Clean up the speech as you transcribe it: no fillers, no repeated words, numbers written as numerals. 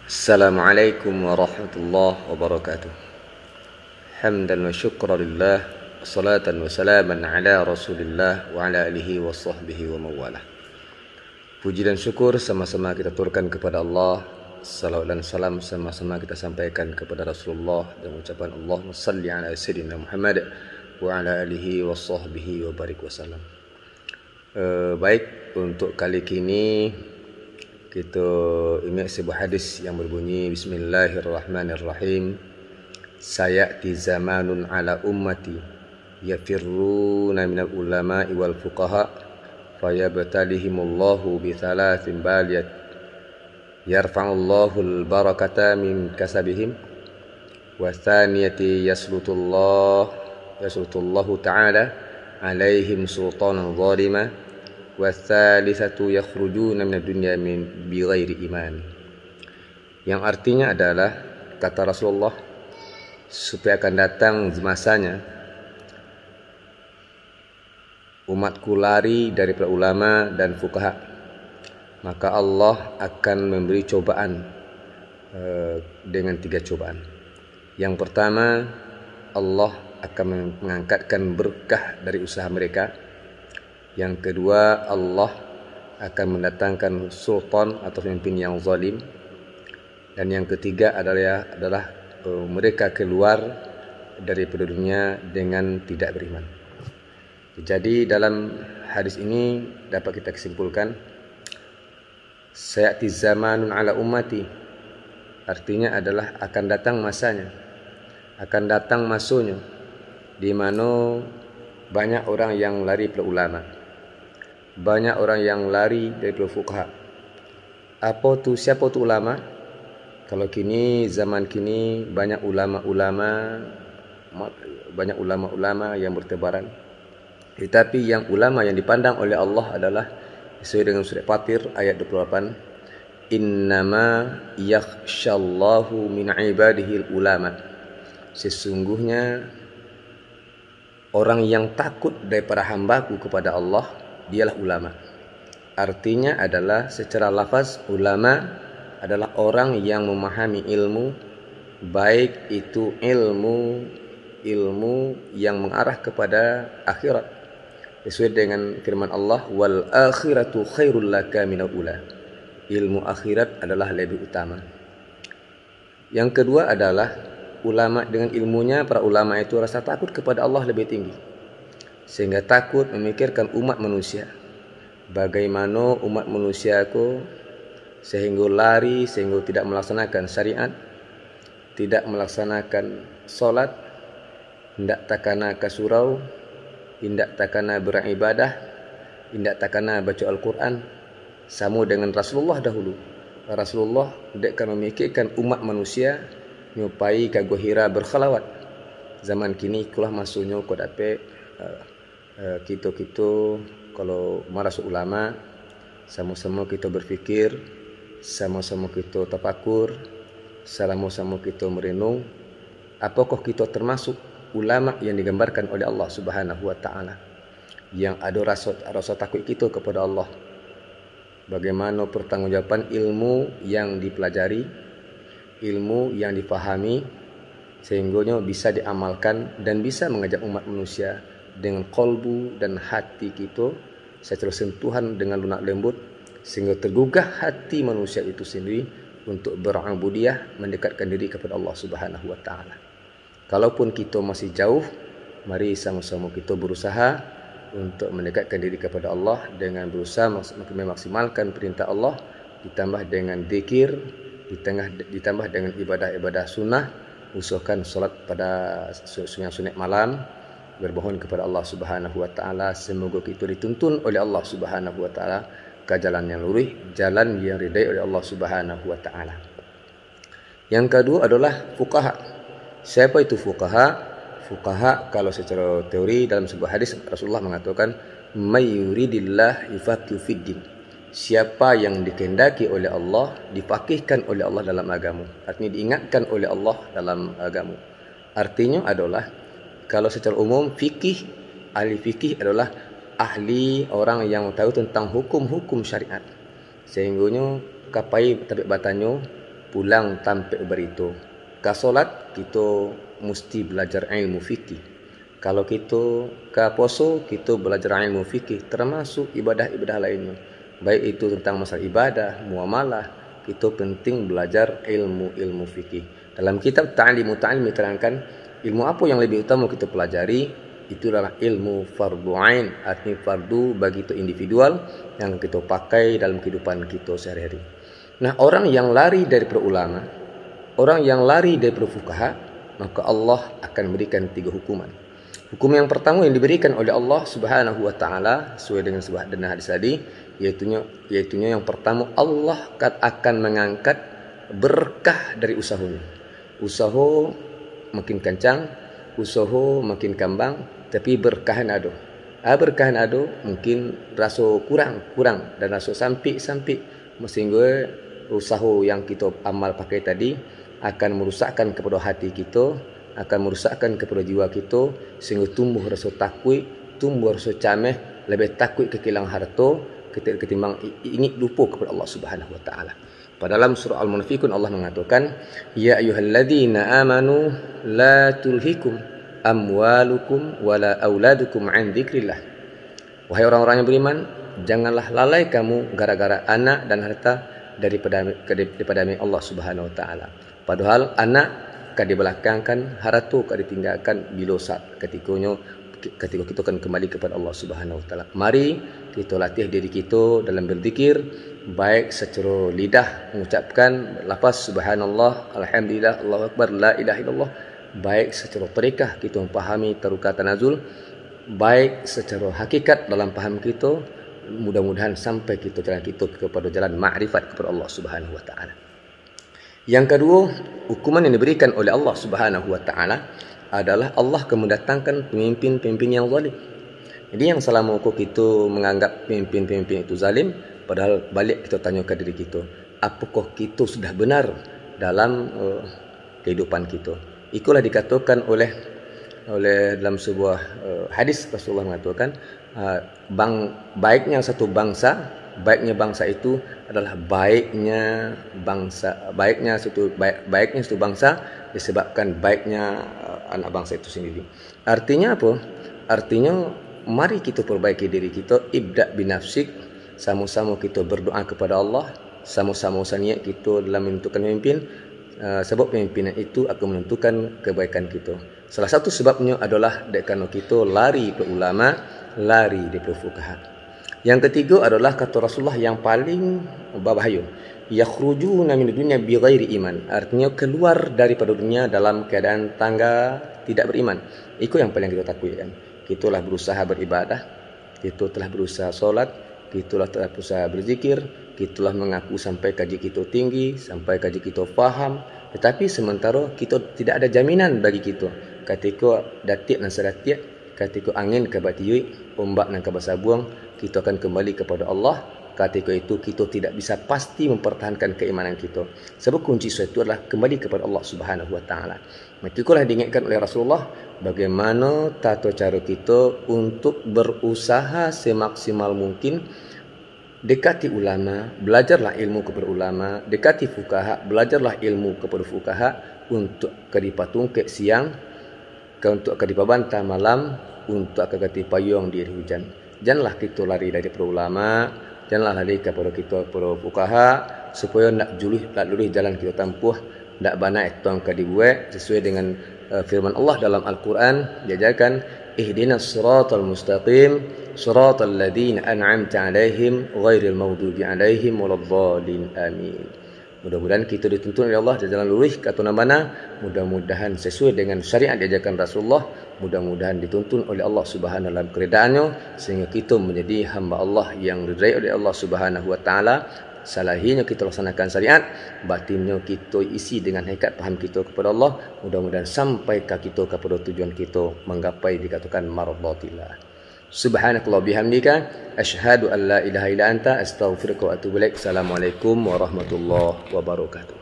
Assalamualaikum warahmatullahi wabarakatuh. Hamdan wa syukra lillah, salatan wa salaman ala rasulillah wa ala alihi wa sahbihi wa mawalah. Puji dan syukur sama-sama kita turunkan kepada Allah. Salawat dan salam sama-sama kita sampaikan kepada Rasulullah dan ucapan Allahumma salli ala sayyidina Muhammad wa ala alihi wa sahbihi wa barik wasallam. Baik, untuk kali ini kita ingat sebuah hadis yang berbunyi Bismillahirrahmanirrahim. Sayati zamanun ala ummati yafirruna minal ulama'i wal fuqaha fayabtalihimullahu bi thalathin baliyat yarfa'ullahu al-barakata min kasabihim wa thaniyati yaslutullahu ta'ala alaihim sultanan zalima wa thalithatu yakhrujuna minad dunya min bighairi iman. Yang artinya adalah, kata Rasulullah, supaya akan datang masanya umatku lari daripada ulama dan fuqaha, maka Allah akan memberi cobaan dengan 3 cobaan. Yang pertama, Allah akan mengangkatkan berkah dari usaha mereka. Yang kedua, Allah akan mendatangkan sultan atau pemimpin yang zalim. Dan yang ketiga adalah mereka keluar daripada dunia dengan tidak beriman. Jadi dalam hadis ini dapat kita kesimpulkan, sayati zamanun ala ummati, artinya adalah akan datang masanya, akan datang masanya, di mana banyak orang yang lari pada ulama, banyak orang yang lari daripada fuqaha. Siapa tu ulama? Kalau kini, zaman kini, banyak ulama-ulama yang bertebaran. Tetapi yang ulama yang dipandang oleh Allah adalah sesuai dengan surat Fatir ayat 28, innama yakhshallahu min ibadihil ulama, sesungguhnya orang yang takut daripada hambaku kepada Allah dialah ulama. Artinya adalah secara lafaz, ulama adalah orang yang memahami ilmu, baik itu ilmu yang mengarah kepada akhirat, sesuai dengan firman Allah, wal akhiratu khairul laka minal ula, ilmu akhirat adalah lebih utama. Yang kedua adalah ulama dengan ilmunya, para ulama itu rasa takut kepada Allah lebih tinggi, sehingga takut memikirkan umat manusia. Bagaimana umat manusia itu sehingga lari, sehingga tidak melaksanakan syariat, tidak melaksanakan solat, tidak takana ke surau, tidak takana beribadah, tidak takana baca Al-Quran, sama dengan Rasulullah dahulu. Rasulullah tidak akan memikirkan umat manusia nyupai kagu hira berkhalawat. Zaman kini kulah masuknya kau dapat kita kalau maras ulama, sama-sama kita berfikir, sama-sama kita tafakur, sama-sama kita merenung, apakah kita termasuk ulama yang digambarkan oleh Allah Subhanahu wa taala, yang ada rasa takut kita kepada Allah. Bagaimana pertanggungjawaban ilmu yang dipelajari, ilmu yang difahami, sehingga bisa diamalkan dan bisa mengajak umat manusia dengan kolbu dan hati kita secara sentuhan dengan lunak lembut, sehingga tergugah hati manusia itu sendiri untuk berubudiyah, mendekatkan diri kepada Allah Subhanahu wa taala. Kalaupun kita masih jauh, mari sama-sama kita berusaha untuk mendekatkan diri kepada Allah dengan berusaha memaksimalkan perintah Allah, ditambah dengan zikir, ditambah dengan ibadah-ibadah sunnah, usahakan solat pada sunat malam, bermohon kepada Allah Subhanahu wa taala semoga kita dituntun oleh Allah Subhanahu wa taala ke jalan yang lurus, jalan yang ridai oleh Allah Subhanahu wa taala. Yang kedua adalah fuqaha. Siapa itu fuqaha? Fuqaha kalau secara teori dalam sebuah hadis Rasulullah mengatakan, may yuridillah yufaqihu fiddin. Siapa yang dikehendaki oleh Allah, difaqihkan oleh Allah dalam agama. Artinya diingatkan oleh Allah dalam agama. Artinya adalah kalau secara umum fikih, ahli fikih adalah ahli orang yang tahu tentang hukum-hukum syariat. Sehingganya kapai tabik batanyo pulang tanpa berito. Ka solat kita mesti belajar ilmu fikih. Kalau kita ka puasa kita belajar ilmu fikih termasuk ibadah-ibadah lainnya. Baik itu tentang masalah ibadah, muamalah, kita penting belajar ilmu-ilmu fikih. Dalam kitab Ta'limu Ta'lim diterangkan ilmu apa yang lebih utama kita pelajari, itu adalah ilmu fardu ain, artinya fardu bagi itu individual yang kita pakai dalam kehidupan kita sehari-hari. Nah, orang yang lari daripada ulama, orang yang lari daripada fuqaha, maka Allah akan memberikan 3 hukuman. Hukum yang pertama yang diberikan oleh Allah Subhanahu wa taala sesuai dengan sebuah hadis tadi, yaitu yang pertama, Allah akan mengangkat berkah dari usahanya. Usaha makin kencang, usaha makin kambang, tapi berkahan ada. Berkahan ada mungkin rasa kurang dan rasa sampai sehingga usaha yang kita amal pakai tadi akan merusakkan kepada hati kita, akan merusakkan kepada jiwa kita, sehingga tumbuh rasa takut, tumbuh rasa cameh, lebih takut kehilangan harta ketimbang ingin lupa kepada Allah Subhanahu wa taala. Pada dalam surah Al-Munafiqun Allah mengatakan, ya ayyuhalladzina amanu la tulhikum amwalukum wala auladukum an dzikrillah. Wahai orang-orang yang beriman, janganlah lalai kamu gara-gara anak dan harta daripada Allah Subhanahu wa taala. Padahal anak akan dibelakangkan, harta akan ditinggalkan bila saat ketika kita akan kembali kepada Allah Subhanahu wa taala. Mari kita latih diri kita dalam berzikir, baik secara lidah mengucapkan lafaz subhanallah, alhamdulillah, Allahu akbar, la ilaha illallah, baik secara tariqah kita memahami tarukat tanazul, baik secara hakikat dalam paham kita, mudah-mudahan sampai kita jalan kita kepada jalan ma'rifat kepada Allah Subhanahu wa taala. Yang kedua, hukuman yang diberikan oleh Allah Subhanahu wa taala adalah Allah akan mendatangkan pemimpin-pemimpin yang zalim. Jadi yang selama kita menganggap pemimpin-pemimpin itu zalim, padahal balik kita tanyakan diri kita, apakah kita sudah benar dalam kehidupan kita? Itulah dikatakan oleh dalam sebuah hadis Rasulullah mengatakan, baiknya satu bangsa, baiknya bangsa itu adalah baiknya satu bangsa disebabkan baiknya anak bangsa itu sendiri. Artinya apa? Artinya mari kita perbaiki diri kita, ibda binafsik, sama-sama kita berdoa kepada Allah, sama-sama niat kita dalam menentukan pemimpin, sebab pemimpinan itu akan menentukan kebaikan kita. Salah satu sebabnya adalah kerana kita lari ke ulama, lari daripada fuqaha. Yang ketiga adalah kata Rasulullah yang paling berbahaya, yakhrujuna min dunya bighairi iman, artinya keluar daripada dunia dalam keadaan tangga tidak beriman. Itu yang paling kita takutkan. Kita telah berusaha beribadah, kita telah berusaha solat, kita telah berusaha berzikir, kita telah mengaku sampai kaji kita tinggi, sampai kaji kita faham, tetapi sementara kita tidak ada jaminan bagi kita. Ketika datik dan sedatiak, ketika angin kabatiui, ombak dan kabasabuang, kita akan kembali kepada Allah. Ketika itu kita tidak bisa pasti mempertahankan keimanan kita. Sebab kunci sesuatu adalah kembali kepada Allah Subhanahu wa taala. Itulah diingatkan oleh Rasulullah bagaimana tata cara kita untuk berusaha semaksimal mungkin dekati ulama, belajarlah ilmu kepada ulama, dekati fuqaha, belajarlah ilmu kepada fuqaha, untuk kadipatung ke siang, untuk kadipabantah malam, untuk kagati payung di hari hujan. Janganlah kita lari daripada ulama, janganlah lari kepada kita para fuqaha, supaya nak lurus jalan kita tempuh, nak banai tuang kadibuat sesuai dengan firman Allah dalam Al-Quran. Diajarkan ihdinas siratal mustaqim siratal ladzina an'amta 'alaihim ghairil maghdubi 'alaihim waladdallin amin. Mudah-mudahan kita dituntun oleh Allah di jalan lurus ke atau mana, mudah-mudahan sesuai dengan syariat diajarkan Rasulullah, mudah-mudahan dituntun oleh Allah Subhanahu dalam keredaannya, sehingga kita menjadi hamba Allah yang diridai oleh Allah Subhanahu wa taala. Salahinya kita laksanakan syariat, batinnya kita isi dengan hakikat paham kita kepada Allah. Mudah-mudahan sampai kita kepada tujuan kita, menggapai dikatakan maradhatillah. Subhanakallah bihamdika asyhadu an la ilaha illa anta astaghfiruka wa atubu ilaik. Assalamualaikum warahmatullahi wabarakatuh.